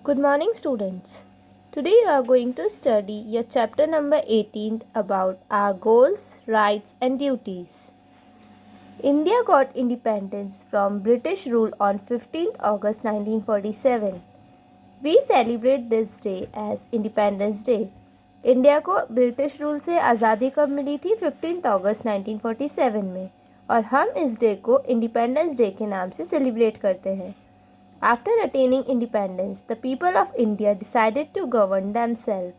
Good morning, students. Today you are going to study your chapter number 18 about our goals, rights, and duties. India got independence from British rule on 15th August 1947. We celebrate this day as Independence Day. India को British rule से आज़ादी कब मिली थी? 15 अगस्त 1947 में, और हम इस day को इंडिपेंडेंस डे के नाम से सेलिब्रेट करते हैं. After attaining independence, the people of India decided to govern themselves.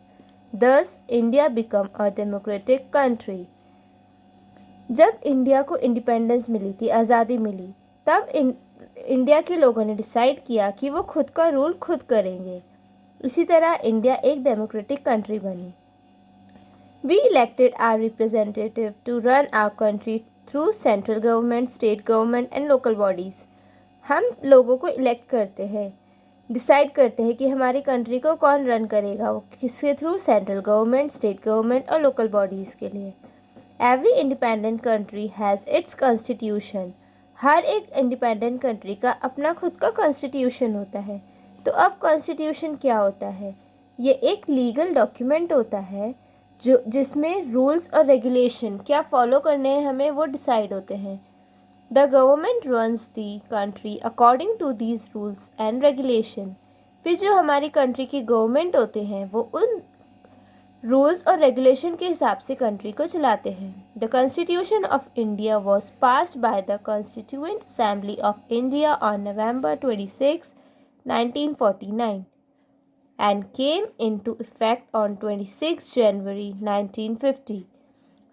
Thus, India became a democratic country. जब इंडिया को इंडिपेंडेंस मिली थी, आज़ादी मिली, तब इंडिया के लोगों ने डिसाइड किया कि वो खुद का रूल खुद करेंगे. इसी तरह इंडिया एक डेमोक्रेटिक कंट्री बनी. We elected our representative to run our country through central government, state government and local bodies. हम लोगों को इलेक्ट करते हैं, डिसाइड करते हैं कि हमारी कंट्री को कौन रन करेगा, वो किसके through? Central government, state government और लोकल बॉडीज़ के लिए. Every independent country has its constitution. हर एक इंडिपेंडेंट कंट्री का अपना खुद का कॉन्स्टिट्यूशन होता है. तो अब कॉन्स्टिट्यूशन क्या होता है? ये एक लीगल डॉक्यूमेंट होता है जिसमें रूल्स और रेगुलेशन क्या फॉलो करने हैं हमें, वो डिसाइड होते हैं. The government runs the country according to these rules and regulation. फिर जो हमारी कंट्री की गवर्नमेंट होते हैं वो उन रूल्स और रेगुलेशन के हिसाब से कंट्री को चलाते हैं. The Constitution of India was passed by the Constituent Assembly of India on November 26, 1949 and came into effect on 26 January 1950.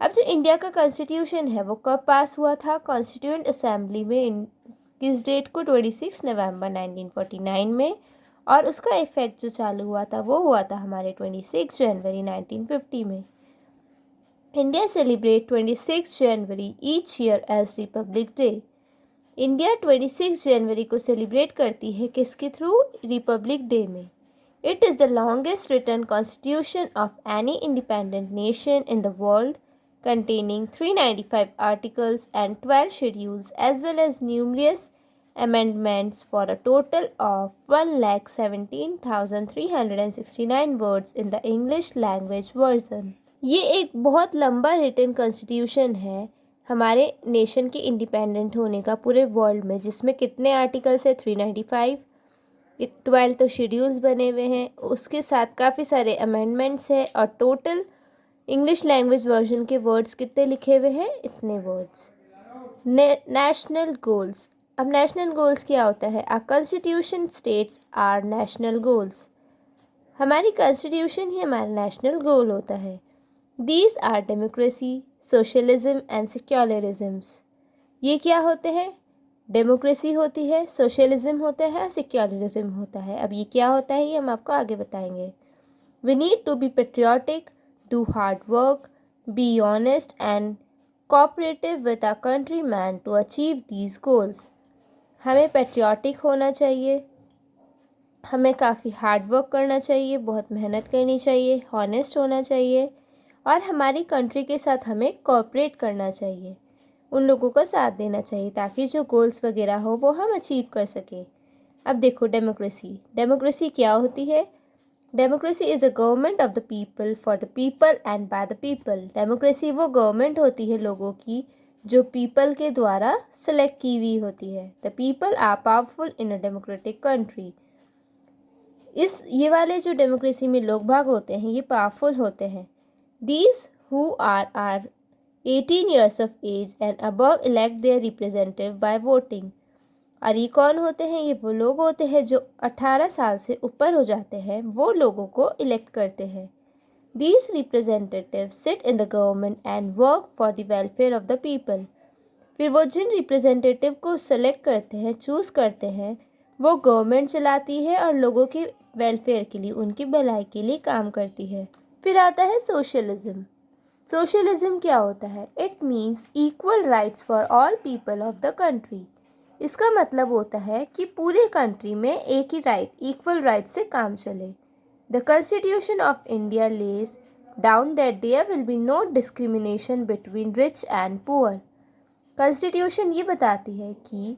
अब जो इंडिया का कॉन्स्टिट्यूशन है वो कब पास हुआ था? कॉन्स्टिट्यूएंट असेंबली में किस डेट को? 26 नवंबर 1949 में. और उसका इफेक्ट जो चालू हुआ था वो हुआ था हमारे 26 जनवरी 1950 में. India celebrate 26 January each year as republic day. India 26 जनवरी को सेलिब्रेट करती है किसके थ्रू? रिपब्लिक डे में. It is the longest written constitution of any independent nation in the world, containing 395 articles and 12 schedules as well as numerous amendments for a total of 1,17,369 words in the English language version. ये एक बहुत लंबा written constitution है हमारे nation के independent होने का पूरे वर्ल्ड में, जिसमें कितने आर्टिकल्स है? 395. 12 तो शेड्यूल्स बने हुए हैं, उसके साथ काफ़ी सारे अमेंडमेंट्स हैं और टोटल इंग्लिश लैंग्वेज वर्जन के वर्ड्स कितने लिखे हुए हैं? इतने वर्ड्स. National goals. अब नेशनल गोल्स क्या होता है? Our constitution states are national goals. हमारी कॉन्स्टिट्यूशन ही हमारा नेशनल गोल होता है. These are democracy, socialism and secularisms. ये क्या होते हैं? डेमोक्रेसी होती है, सोशलिज्म होता है, सेक्युलरिज्म होता है. अब ये क्या होता है ये हम आपको आगे बताएंगे. We need to be patriotic, do hard work, be honest and cooperative with our countrymen to achieve these goals. हमें पेट्रियाटिक होना चाहिए, हमें काफ़ी हार्ड वर्क करना चाहिए, बहुत मेहनत करनी चाहिए, हॉनेस्ट होना चाहिए और हमारी कंट्री के साथ हमें कोऑपरेट करना चाहिए, उन लोगों का साथ देना चाहिए ताकि जो गोल्स वगैरह हो वो हम अचीव कर सकें. अब देखो डेमोक्रेसी क्या होती है? Democracy is a government of the people for the people and by the people. Democracy वो गवर्नमेंट होती है लोगों की जो पीपल के द्वारा सेलेक्ट की हुई होती है. The people are powerful in a democratic country. ये वाले जो डेमोक्रेसी में लोग भाग होते हैं ये पावरफुल होते हैं. These who are 18 years of age and above elect their representative by voting. और ये कौन होते हैं? ये वो लोग होते हैं जो 18 साल से ऊपर हो जाते हैं, वो लोगों को इलेक्ट करते हैं. These representatives sit in the government and work for the welfare of the people. फिर वो जिन रिप्रेजेंटेटिव को सेलेक्ट करते हैं, चूज़ करते हैं, वो गवर्नमेंट चलाती है और लोगों के वेलफेयर के लिए, उनकी भलाई के लिए काम करती है. फिर आता है सोशलिज्म. सोशलिज्म क्या होता है? It means equal rights for all people of the country. इसका मतलब होता है कि पूरे कंट्री में एक ही राइट, इक्वल राइट से काम चले. The constitution of India lays down that there will be no discrimination between rich and poor. Constitution ये बताती है कि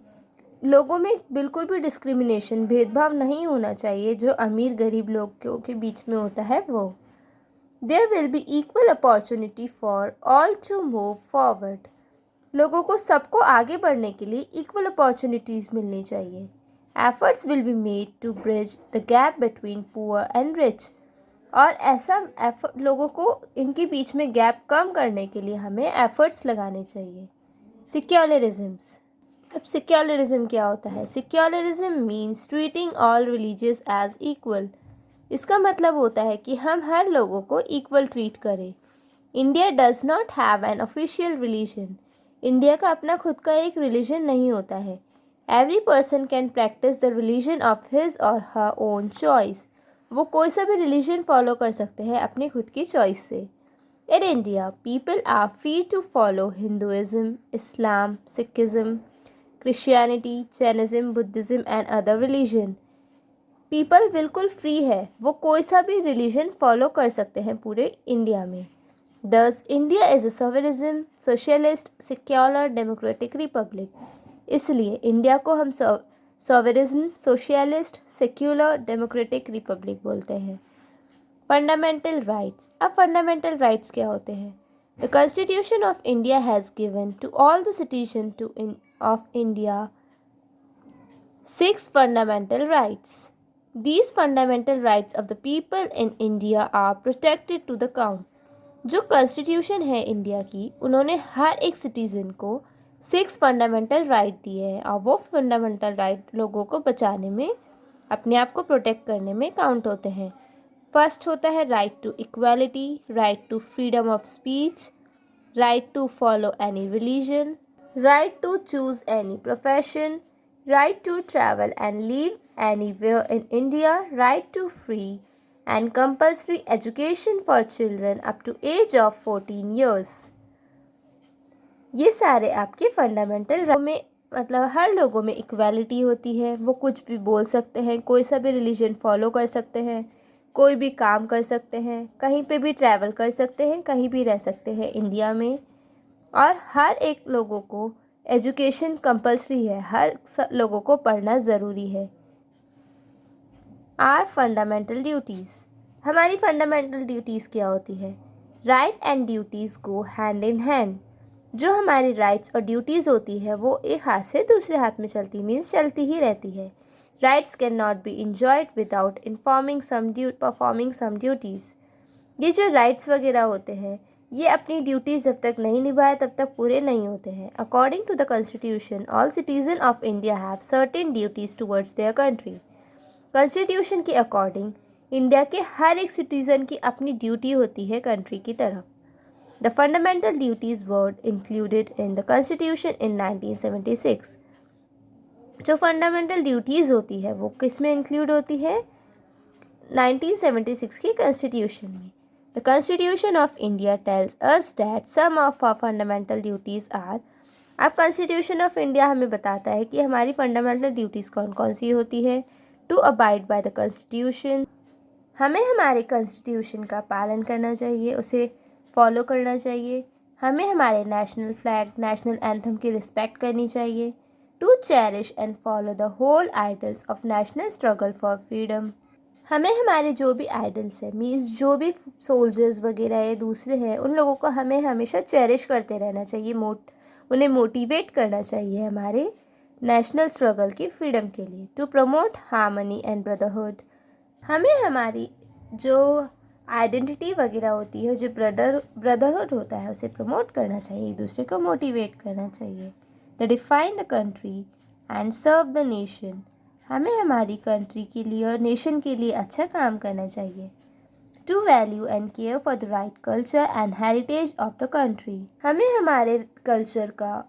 लोगों में बिल्कुल भी डिस्क्रिमिनेशन, भेदभाव नहीं होना चाहिए जो अमीर गरीब लोगों के बीच में होता है वो। There will be equal opportunity for all to move forward. लोगों को सबको आगे बढ़ने के लिए इक्वल अपॉर्चुनिटीज़ मिलनी चाहिए। Efforts will be made to bridge the gap between poor and rich. और ऐसा एफर्ट, लोगों को इनके बीच में गैप कम करने के लिए हमें एफर्ट्स लगाने चाहिए। सिक्योलरिज्म्स। अब सिक्योलरिज्म क्या होता है? Secularism means treating all religious as equal. इसका मतलब होता है कि हम हर लोगों को इक्वल ट्रीट करें। India does not have an official religion. India का अपना खुद का एक रिलीजन नहीं होता है। Every person can practise the religion of his और हर ओन चॉइस। वो कोई सा भी रिलीजन फॉलो कर सकते हैं अपनी खुद की चॉइस से। In India people are free to follow Hinduism, Islam, Sikhism, Christianity, Jainism, Buddhism and other religion. People बिल्कुल फ्री है, वो कोई सा भी रिलीजन फॉलो कर सकते हैं पूरे इंडिया में। This India is a sovereignism, socialist, secular, democratic republic. इसलिए इंडिया को हम sovereignism, socialist, secular, democratic republic बोलते हैं। Fundamental rights. अब फंडामेंटल राइट्स क्या होते हैं? The constitution of India has given to all the citizen of India 6 fundamental rights. These fundamental rights of the people in India are protected to the count. जो constitution है India की, उन्होंने हर एक citizen को 6 fundamental right दिए हैं और वो फंडामेंटल राइट लोगों को बचाने में, अपने आप को प्रोटेक्ट करने में काउंट होते हैं। फर्स्ट होता है right to equality, right to freedom of speech, right to follow any religion, right to choose any profession, right to travel and live anywhere in India, right to free and compulsory education for children up to age of 14 years. ये सारे आपके fundamental में, मतलब हर लोगों में equality होती है, वो कुछ भी बोल सकते हैं, कोई सा भी रिलीजन फॉलो कर सकते हैं, कोई भी काम कर सकते हैं, कहीं पे भी ट्रैवल कर सकते हैं, कहीं भी रह सकते हैं इंडिया में। और हर एक लोगों को एजुकेशन कंपलसरी है, हर लोगों को पढ़ना ज़रूरी है। Our fundamental duties. हमारी फंडामेंटल ड्यूटीज़ क्या होती है? Right and duties go hand in hand. जो हमारी राइट्स और ड्यूटीज़ होती है वो एक हाथ से दूसरे हाथ में चलती, मीन्स चलती ही रहती है। Rights can not be enjoyed without performing some duties. ये जो राइट्स वगैरह होते हैं, ये अपनी ड्यूटीज़ जब तक नहीं निभाए तब तक पूरे नहीं होते हैं। According to the constitution all citizen of India have certain duties towards their country. Constitution के अकॉर्डिंग इंडिया के हर एक सिटीज़न की अपनी ड्यूटी होती है कंट्री की तरफ। The fundamental duties word included in the constitution in 1976। जो फंडामेंटल ड्यूटीज़ होती है वो किस में इंक्लूड होती है? 1976 की कॉन्स्टिट्यूशन में। The Constitution of India tells us that some of our fundamental duties are। अब Constitution of India हमें बताता है कि हमारी fundamental duties कौन कौन सी होती है। To abide by the Constitution, हमें हमारे Constitution का पालन करना चाहिए, उसे फॉलो करना चाहिए। हमें हमारे नेशनल फ्लैग, नेशनल एंथम की रिस्पेक्ट करनी चाहिए। To cherish and follow the whole ideals of national struggle for freedom। हमें हमारे जो भी आइडल्स हैं, मीन्स जो भी सोल्जर्स वगैरह या दूसरे हैं, उन लोगों को हमें हमेशा चेरिश करते रहना चाहिए, उन्हें मोटिवेट करना चाहिए हमारे नेशनल स्ट्रगल की फ्रीडम के लिए। To promote harmony and brotherhood. हमें हमारी जो आइडेंटिटी वगैरह होती है, जो ब्रदरहुड होता है, उसे प्रमोट करना चाहिए, एक दूसरे को मोटिवेट करना चाहिए। The define the country and serve the nation. हमें हमारी कंट्री के लिए और नेशन के लिए अच्छा काम करना चाहिए। To value and care for the right culture and heritage of the country. हमें हमारे कल्चर का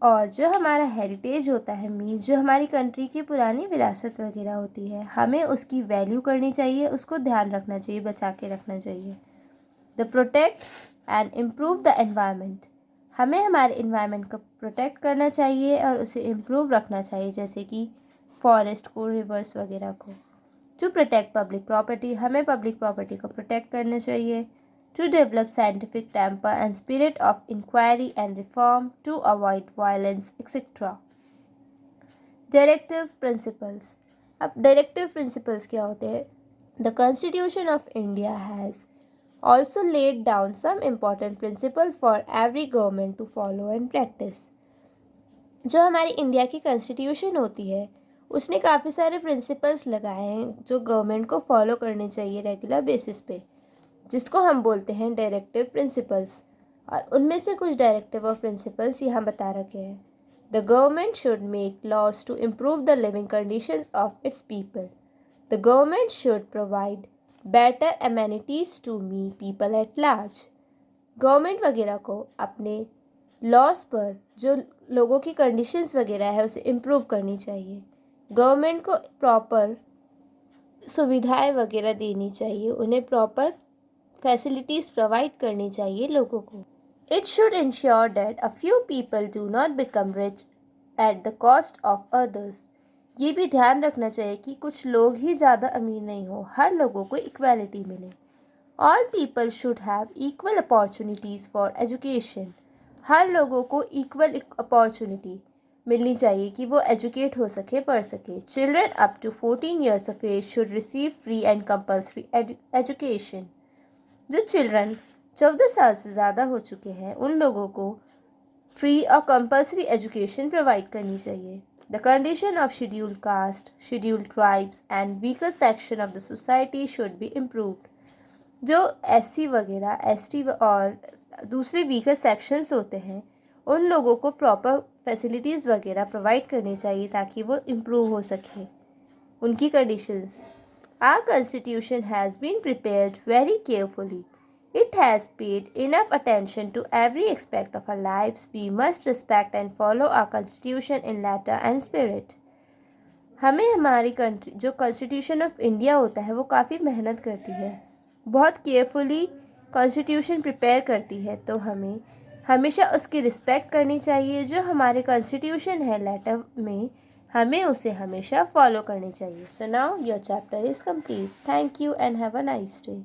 और जो हमारा हेरिटेज होता है, मीन्स जो हमारी कंट्री की पुरानी विरासत वगैरह होती है, हमें उसकी वैल्यू करनी चाहिए, उसको ध्यान रखना चाहिए, बचा के रखना चाहिए। The protect and improve the environment. हमें हमारे इन्वायरमेंट को प्रोटेक्ट करना चाहिए और उसे इम्प्रूव रखना चाहिए, जैसे कि फॉरेस्ट को, रिवर्स वगैरह को। To protect public property. हमें पब्लिक प्रॉपर्टी को प्रोटेक्ट करना चाहिए। To develop scientific temper and spirit of inquiry and reform to avoid violence etcetera. Directive principles. अब डायरेक्टिव प्रिंसिपल्स क्या होते हैं? The constitution of India has also laid down some important principle for every government to follow and practice। जो हमारी India की constitution होती है उसने काफ़ी सारे प्रिंसिपल्स लगाए हैं जो गवर्नमेंट को फॉलो करने चाहिए रेगुलर बेसिस पे, जिसको हम बोलते हैं डायरेक्टिव प्रिंसिपल्स। और उनमें से कुछ डायरेक्टिव और प्रिंसिपल्स यहाँ बता रखे हैं। The government should make laws to improve the living conditions of its people. The government should provide better amenities to me people at large. Government वगैरह को अपने लॉस पर जो लोगों की कंडीशंस वगैरह है उसे इम्प्रूव करनी चाहिए। गवर्नमेंट को प्रॉपर सुविधाएं वगैरह देनी चाहिए, उन्हें प्रॉपर फैसिलिटीज़ प्रोवाइड करनी चाहिए लोगों को। It should ensure that a few people do not become rich at the cost of others. ये भी ध्यान रखना चाहिए कि कुछ लोग ही ज़्यादा अमीर नहीं हो, हर लोगों को इक्वालिटी मिले। All people should have equal opportunities for education. हर लोगों को इक्वल अपॉर्चुनिटी मिलनी चाहिए कि वो एजुकेट हो सके, पढ़ सके। Children up to 14 years of age should receive free and compulsory education. जो चिल्ड्रन 14 साल से ज़्यादा हो चुके हैं उन लोगों को फ्री और कंपल्सरी एजुकेशन प्रोवाइड करनी चाहिए। The condition of scheduled caste, scheduled tribes and weaker section of the society should be improved. जो एससी वगैरह, एसटी और दूसरे वीकर सेक्शंस होते हैं उन लोगों को प्रॉपर फैसिलिटीज़ वगैरह प्रोवाइड करनी चाहिए ताकि वो इम्प्रूव हो सके उनकी conditions. Our constitution has been prepared very carefully. It has paid enough attention to every aspect of our lives. We must respect and follow our constitution in letter and spirit. हमें हमारी country जो constitution of India होता है वो काफ़ी मेहनत करती है, बहुत केयरफुली कॉन्स्टिट्यूशन प्रिपेयर करती है, तो हमें हमेशा उसकी रिस्पेक्ट करनी चाहिए। जो हमारे कॉन्स्टिट्यूशन है लेटर में हमें उसे हमेशा फॉलो करनी चाहिए। So now your chapter is complete. Thank you and have a nice day.